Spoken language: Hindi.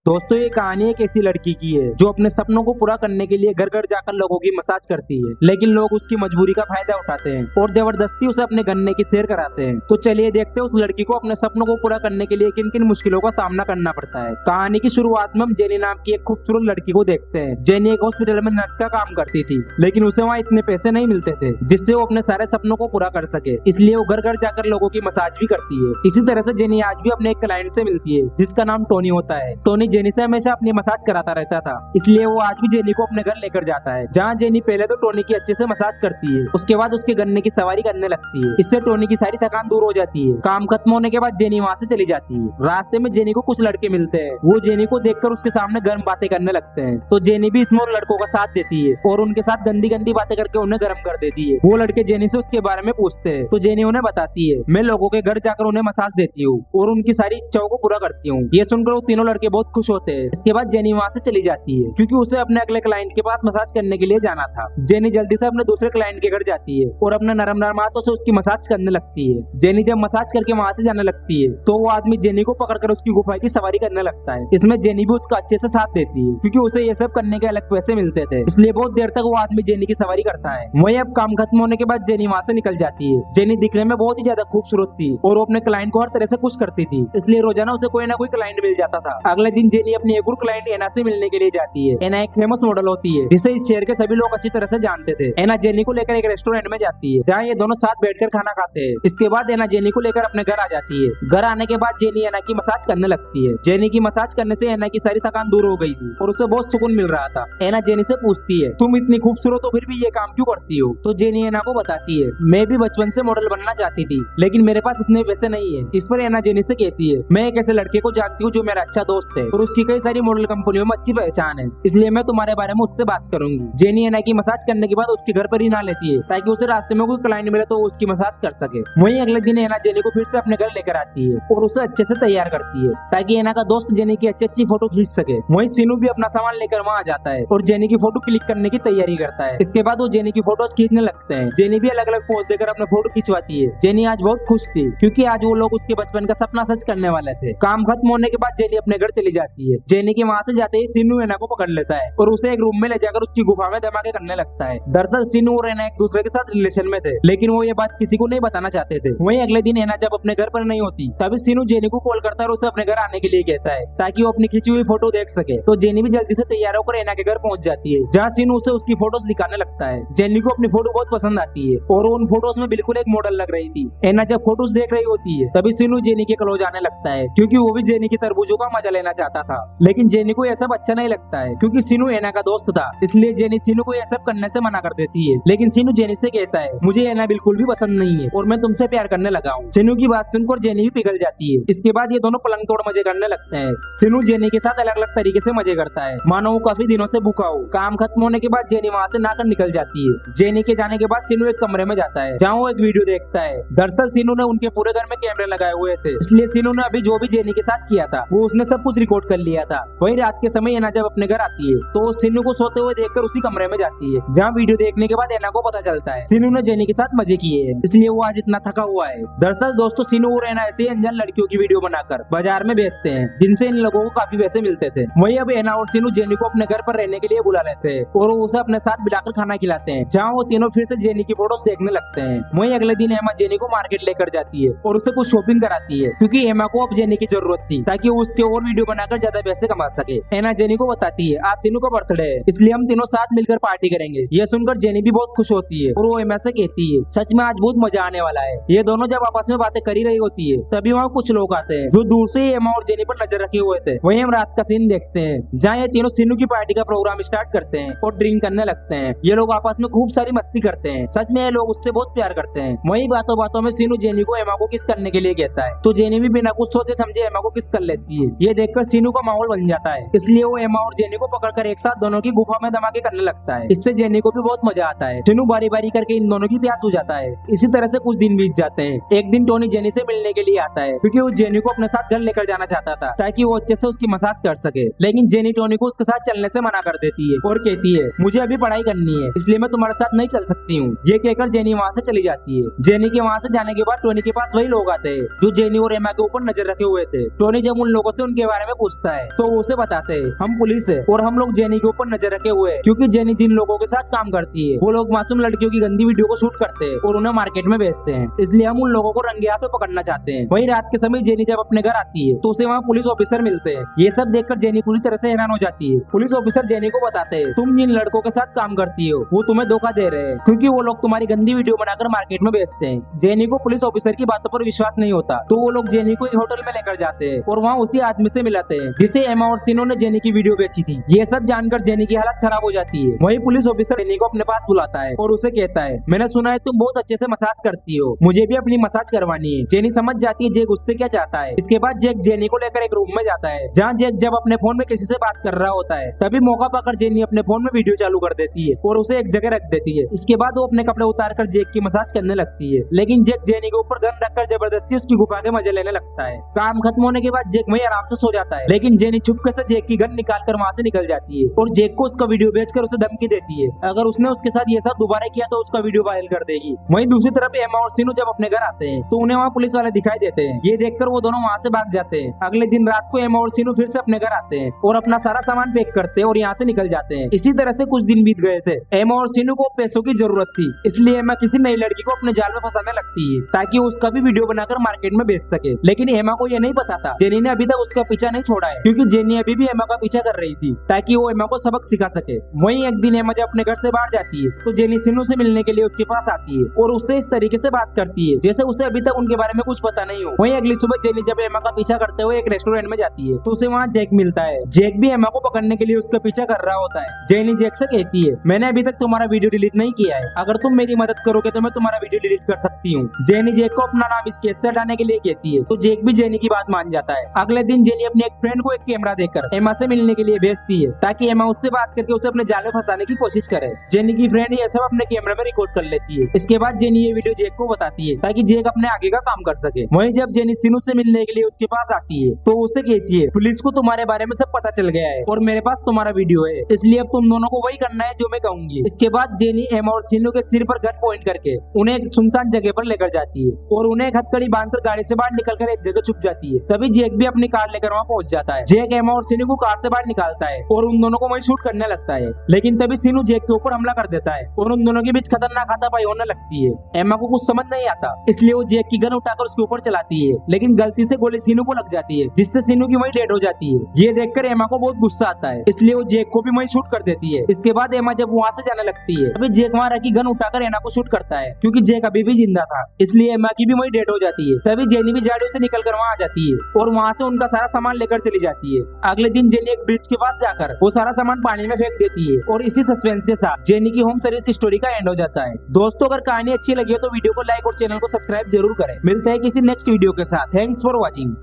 दोस्तों ये कहानी एक ऐसी लड़की की है जो अपने सपनों को पूरा करने के लिए घर घर जाकर लोगों की मसाज करती है, लेकिन लोग उसकी मजबूरी का फायदा उठाते हैं और जबरदस्ती उसे अपने गन्ने की सैर कराते हैं। तो चलिए देखते हैं उस लड़की को अपने सपनों को पूरा करने के लिए किन किन मुश्किलों का सामना करना पड़ता है। कहानी की शुरुआत में हम जेनी नाम की एक खूबसूरत लड़की को देखते हैं। जेनी एक हॉस्पिटल में नर्स का काम करती थी, लेकिन उसे वहाँ इतने पैसे नहीं मिलते थे जिससे वो अपने सारे सपनों को पूरा कर सके, इसलिए वो घर घर जाकर लोगों की मसाज भी करती है। इसी तरह से जेनी आज भी अपने एक क्लाइंट से मिलती है जिसका नाम टोनी होता है। टोनी जेनी से हमेशा अपनी मसाज कराता रहता था, इसलिए वो आज भी जेनी को अपने घर लेकर जाता है, जहाँ जेनी पहले तो टोनी की अच्छे से मसाज करती है, उसके बाद उसके गन्ने की सवारी करने लगती है। इससे टोनी की सारी थकान दूर हो जाती है। काम खत्म होने के बाद जेनी वहाँ से चली जाती है। रास्ते में जेनी को कुछ लड़के मिलते हैं, वो जेनी को देखकर उसके सामने गर्म बातें करने लगते हैं, तो जेनी भी इसमें उन लड़कों का साथ देती है और उनके साथ गंदी गंदी बातें करके उन्हें गर्म कर देती है। वो लड़के जेनी से उसके बारे में पूछते हैं, तो जेनी उन्हें बताती है, मैं लोगों के घर जाकर उन्हें मसाज देती हूँ और उनकी सारी इच्छाओं को पूरा करती हूँ। ये सुनकर वो तीनों लड़के बहुत खुश होते हैं। इसके बाद जेनी वहाँ से चली जाती है क्योंकि उसे अपने अगले क्लाइंट के पास मसाज करने के लिए जाना था। जेनी जल्दी से अपने दूसरे क्लाइंट के घर जाती है और अपने नरम नरम हाथों से उसकी मसाज करने लगती है। जेनी जब मसाज करके वहाँ से जाने लगती है तो वो आदमी जेनी को पकड़कर उसकी गुफा की सवारी करने लगता है। इसमें जेनी भी उसका अच्छे से साथ देती है क्योंकि उसे ये सब करने के अलग पैसे मिलते थे, इसलिए बहुत देर तक वो आदमी जेनी की सवारी करता है। वहीं अब काम खत्म होने के बाद जेनी वहाँ से निकल जाती है। जेनी दिखने में बहुत ही ज्यादा खूबसूरत थी और वो अपने क्लाइंट को हर तरह से खुश करती थी, इसलिए रोजाना उसे कोई ना कोई क्लाइंट मिल जाता था। अगले दिन जेनी अपनी एक और क्लाइंट एना से मिलने के लिए जाती है। एना एक फेमस मॉडल होती है जिसे इस शहर के सभी लोग अच्छी तरह से जानते थे। एना जेनी को लेकर एक रेस्टोरेंट में जाती है जहाँ ये दोनों साथ बैठकर खाना खाते हैं। इसके बाद एना जेनी को लेकर अपने घर आ जाती है। घर आने के बाद जेनी एना की मसाज करने लगती है। जेनी की मसाज करने से एना की सारी थकान दूर हो गई थी और उसे बहुत सुकून मिल रहा था। एना जेनी से पूछती है, तुम इतनी खूबसूरत हो फिर भी ये काम क्यों करती हो? तो जेनी एना को बताती है, मैं भी बचपन से मॉडल बनना चाहती थी, लेकिन मेरे पास इतने पैसे नहीं है। इस पर एना जेनी से कहती है, मैं एक ऐसे लड़के को जानती हूँ जो मेरा अच्छा दोस्त है और उसकी कई सारी मॉडल कंपनियों में अच्छी पहचान है, इसलिए मैं तुम्हारे बारे में उससे बात करूंगी। जेनी एना की मसाज करने के बाद उसके घर पर ही ना लेती है ताकि उसे रास्ते में कोई क्लाइंट मिले तो उसकी मसाज कर सके। वहीं अगले दिन एना जेनी को फिर से अपने घर लेकर आती है और उसे अच्छे से तैयार करती है ताकि एना का दोस्त जेनी की अच्छी अच्छी फोटो खींच सके। वहीं सीनू भी अपना सामान लेकर वहाँ आ जाता है और जेनी की फोटो क्लिक करने की तैयारी करता है। इसके बाद वो जेनी की फोटोज खींचने लगते हैं। जेनी भी अलग अलग पोज देकर अपने फोटो खिंचवाती है। जेनी आज बहुत खुश थी क्योंकि आज वो लोग उसके बचपन का सपना सच करने वाले थे। काम खत्म होने के बाद जेनी अपने घर चली जाती है। जेनी के वहाँ से जाते ही सीनू एना को पकड़ लेता है और उसे एक रूम में ले जाकर उसकी गुफा में धमाके करने लगता है। दरअसल सीनू और एना एक दूसरे के साथ रिलेशन में थे, लेकिन वो ये बात किसी को नहीं बताना चाहते थे। वहीं अगले दिन एना जब अपने घर पर नहीं होती तभी सीनू जेनी को कॉल करता है और उसे अपने घर आने के लिए कहता है ताकि वो अपनी खींची हुई फोटो देख सके। तो जेनी भी जल्दी से तैयार होकर एना के घर पहुंच जाती है जहाँ सीनू उसे उसकी फोटोज दिखाने लगता है। जेनी को अपनी फोटो बहुत पसंद आती है और उन फोटोज में बिल्कुल एक मॉडल लग रही थी। एना जब फोटोज देख रही होती है तभी सीनू जेनी के क्लोज आने लगता है क्योंकि वो भी जेनी की तरबूजों का मजा लेना चाहता था, लेकिन जेनी को यह सब अच्छा नहीं लगता है क्योंकि सीनू एना का दोस्त था, इसलिए जेनी सीनू को यह सब करने से मना कर देती है। लेकिन सीनू जेनी से कहता है, मुझे एना बिल्कुल भी पसंद नहीं है और मैं तुमसे प्यार करने लगा हूँ। सीनू की बात सुनकर जेनी भी पिघल जाती है। इसके बाद ये दोनों पलंग तोड़ मजे करने लगते हैं। सीनू जेनी के साथ अलग अलग तरीके से मजे करता है, मानो वो काफी दिनों से भूखा हो। काम खत्म होने के बाद जेनी वहाँ से नहाकर निकल जाती है। जेनी के जाने के बाद सीनू एक कमरे में जाता है जहाँ वो एक वीडियो देखता है। दरअसल सीनू ने उनके पूरे घर में कैमरे लगाए हुए थे, इसलिए सीनू ने अभी जो भी जेनी के साथ किया था वो उसने सब कुछ रिकॉर्ड कर लिया था। वहीं रात के समय एना जब अपने घर आती है तो वो सीनू को सोते हुए देखकर उसी कमरे में जाती है जहाँ वीडियो देखने के बाद एना को पता चलता है सीनू ने जेनी के साथ मजे किए हैं, इसलिए वो आज इतना थका हुआ है। दरअसल दोस्तों सीनू और एना ऐसे अनजान लड़कियों की वीडियो बनाकर बाजार में बेचते हैं जिनसे इन लोगों को काफी पैसे मिलते थे। वहीं अब एना और सीनू जेनी को अपने घर पर रहने के लिए बुला लेते हैं और वो उसे अपने साथ बिठाकर खाना खिलाते हैं जहाँ वो तीनों फिर से जेनी की फोटोज देखने लगते हैं। वहीं अगले दिन एमा जेनी को मार्केट लेकर जाती है और उसे कुछ शॉपिंग कराती है क्योंकि एमा को अब जेनी की जरूरत थी ताकि वो उसके और वीडियो बनाकर ज्यादा पैसे कमा सके। एना जेनी को बताती है, आज सीनू का बर्थडे है इसलिए हम तीनों साथ मिलकर पार्टी करेंगे। ये सुनकर जेनी भी बहुत खुश होती है और वो एमा से कहती है, सच में आज बहुत मजा आने वाला है। ये दोनों जब आपस में बातें कर ही रही होती है तभी वहाँ कुछ लोग आते हैं जो दूर से ही एमा और जेनी पर नजर रखे हुए थे। वहीं हम रात का सीन देखते हैं जहाँ ये तीनों सीनू की पार्टी का प्रोग्राम स्टार्ट करते हैं और ड्रिंक करने लगते हैं। ये लोग आपस में खूब सारी मस्ती करते हैं। सच में ये लोग उससे बहुत प्यार करते हैं। वहीं बातों बातों में सीनू जेनी को एमा को किस करने के लिए कहता है तो जेनी भी बिना कुछ सोचे समझे एमा को किस कर लेती है। ये देखकर सीनू का माहौल बन जाता है, इसलिए वो एमा और जेनी को पकड़कर एक साथ दोनों की गुफा में धमाके करने लगता है। इससे जेनी को भी बहुत मजा आता है। सीनू बारी बारी करके इन दोनों की प्यास बुझाता है। इसी तरह से कुछ दिन बीत जाते हैं। एक दिन टोनी जेनी से मिलने के लिए आता है क्योंकि वो जेनी को अपने साथ घर लेकर जाना चाहता था ताकि वो अच्छे से उसकी मसाज कर सके, लेकिन जेनी टोनी को उसके साथ चलने से मना कर देती है और कहती है, मुझे अभी पढ़ाई करनी है इसलिए मैं तुम्हारे साथ नहीं चल सकती हूँ। ये कहकर जेनी वहाँ से चली जाती है। जेनी के वहाँ से जाने के बाद टोनी के पास वही लोग आते हैं जो जेनी और एमा के ऊपर नजर रखे हुए थे। टोनी जब उन लोगों से उनके बारे में पूछता पूछता है तो वो उसे बताते हैं हम पुलिस है और हम लोग जेनी के ऊपर नजर रखे हुए हैं, क्योंकि जेनी जिन लोगों के साथ काम करती है वो लोग मासूम लड़कियों की गंदी वीडियो को शूट करते हैं और उन्हें मार्केट में बेचते हैं, इसलिए हम उन लोगों को रंगे हाथों पकड़ना चाहते हैं। वही रात के समय जेनी जब अपने घर आती है तो उसे वहाँ पुलिस ऑफिसर मिलते हैं। ये सब देखकर जेनी पूरी तरह से हैरान हो जाती है। पुलिस ऑफिसर जेनी को बताते हैं तुम जिन लड़कों के साथ काम करती हो वो तुम्हें धोखा दे रहे हैं, क्योंकि वो लोग तुम्हारी गंदी वीडियो बनाकर मार्केट में बेचते हैं। जेनी को पुलिस ऑफिसर की बातों पर विश्वास नहीं होता तो वो लोग जेनी को एक होटल में लेकर जाते हैं और वहाँ उसी आदमी से मिलाते हैं जिसे एमा और सिनो ने जेनी की वीडियो बेची थी। ये सब जानकर जेनी की हालत खराब हो जाती है। वही पुलिस ऑफिसर जेनी को अपने पास बुलाता है और उसे कहता है मैंने सुना है तुम बहुत अच्छे से मसाज करती हो, मुझे भी अपनी मसाज करवानी है। जेनी समझ जाती है जेक उससे क्या चाहता है। इसके बाद जेक जेनी को लेकर एक रूम में जाता है जहाँ जेक जब अपने फोन में किसी से बात कर रहा होता है तभी मौका पाकर जेनी अपने फोन में वीडियो चालू कर देती है और उसे एक जगह रख देती है। इसके बाद वो अपने कपड़े उतारकर जेक की मसाज करने लगती है, लेकिन जेक जेनी के ऊपर गन रखकर जबरदस्ती उसकी गुफा के मजे लेने लगता है। काम खत्म होने के बाद जेक वहीं आराम से सो जाता है, लेकिन जेनी चुपके से जेक की गन निकालकर वहाँ से निकल जाती है और जेक को उसका वीडियो भेजकर उसे धमकी देती है अगर उसने उसके साथ ये सब दोबारा किया तो उसका वीडियो वायरल कर देगी। वहीं दूसरी तरफ एमा और सिनु जब अपने घर आते हैं तो उन्हें वहाँ पुलिस वाले दिखाई देते हैं। ये देखकर वो दोनों वहाँ से भाग जाते हैं। अगले दिन रात को एमा और सिनु फिर से अपने घर आते हैं और अपना सारा सामान पैक करते हैं और यहाँ से निकल जाते हैं। इसी तरह से कुछ दिन बीत गए थे। एमा और सिनु को पैसों की जरूरत थी, इसलिए एमा किसी नई लड़की को अपने जाल में फंसाने लगती है ताकि उसका भी वीडियो बनाकर मार्केट में बेच सके। लेकिन एमा को ये नहीं पता था जेनी ने अभी तक उसका पीछा नहीं छोड़ा है, क्योंकि जेनी अभी भी एमा का पीछा कर रही थी ताकि वो एमा को सबक सिखा सके। वहीं एक दिन एमा जब अपने घर से बाहर जाती है तो जेनी सिनु से मिलने के लिए उसके पास आती है और उससे इस तरीके से बात करती है जैसे उसे अभी तक उनके बारे में कुछ पता नहीं हो। वहीं अगली सुबह जेनी जब एमा का पीछा करते हुए एक रेस्टोरेंट में जाती है तो उसे वहाँ जेक मिलता है। जेक भी एमा को पकड़ने के लिए उसका पीछा कर रहा होता है। जेनी जेक से कहती है मैंने अभी तक तुम्हारा वीडियो डिलीट नहीं किया है, अगर तुम मेरी मदद करोगे तो मैं तुम्हारा वीडियो डिलीट कर सकती हूँ। जेनी जेक को अपना नाम इस केस से हटाने के लिए कहती है तो जेक भी जेनी की बात मान जाता है। अगले दिन जेनी अपने एक फ्रेंड को एक कैमरा देकर एमा से मिलने के लिए भेजती है ताकि एमा उससे बात करके उसे अपने जाल में फंसाने की कोशिश करे। जेनी की फ्रेंड ये सब अपने कैमरे में रिकॉर्ड कर लेती है। इसके बाद जेनी ये वीडियो जेक को बताती है ताकि जेक अपने आगे का काम कर सके। वहीं जब जेनी सिनु से मिलने के लिए उसके पास आती है तो उसे कहती है पुलिस को तुम्हारे बारे में सब पता चल गया है और मेरे पास तुम्हारा वीडियो है, इसलिए अब तुम दोनों को वही करना है जो मैं कहूंगी। इसके बाद जेनी एमा और सिनु के सिर पर गन पॉइंट करके उन्हें एक सुनसान जगह पर लेकर जाती है और उन्हें एक हथकड़ी बांधकर गाड़ी से बाहर निकलकर एक जगह छुप जाती है। तभी जेक भी अपनी कार लेकर वहाँ पहुंच जाता है। जेक एमा और सिनु को कार से बाहर निकालता है और उन दोनों को वहीं शूट करने लगता है, लेकिन तभी सिनु जेक के ऊपर हमला कर देता है और उन दोनों के बीच खतरनाक हाथापाई होने लगती है। एमा को कुछ समझ नहीं आता, इसलिए वो जेक की गन उठाकर उसके ऊपर चलाती है, लेकिन गलती से गोली सिनु को लग जाती है जिससे सिनु की वहीं डेड हो जाती है। ये देखकर एमा को बहुत गुस्सा आता है, इसलिए वो जेक को भी वहीं शूट कर देती है। इसके बाद एमा जब वहाँ से जाने लगती है तभी जेक वहाँ रखी गन उठाकर एमा को शूट करता है, क्योंकि जेक अभी भी जिंदा था, इसलिए एमा की भी वहीं डेड हो जाती है। तभी जेनी भी झाड़ियों से निकलकर वहाँ आ जाती है और वहाँ से उनका सारा सामान लेकर चली जाती है। अगले दिन जेनी एक ब्रिज के पास जाकर वो सारा सामान पानी में फेंक देती है और इसी सस्पेंस के साथ जेनी की होम सर्विस स्टोरी का एंड हो जाता है। दोस्तों अगर कहानी अच्छी लगी हो तो वीडियो को लाइक और चैनल को सब्सक्राइब जरूर करें। मिलते हैं किसी नेक्स्ट वीडियो के साथ। Thanks for watching.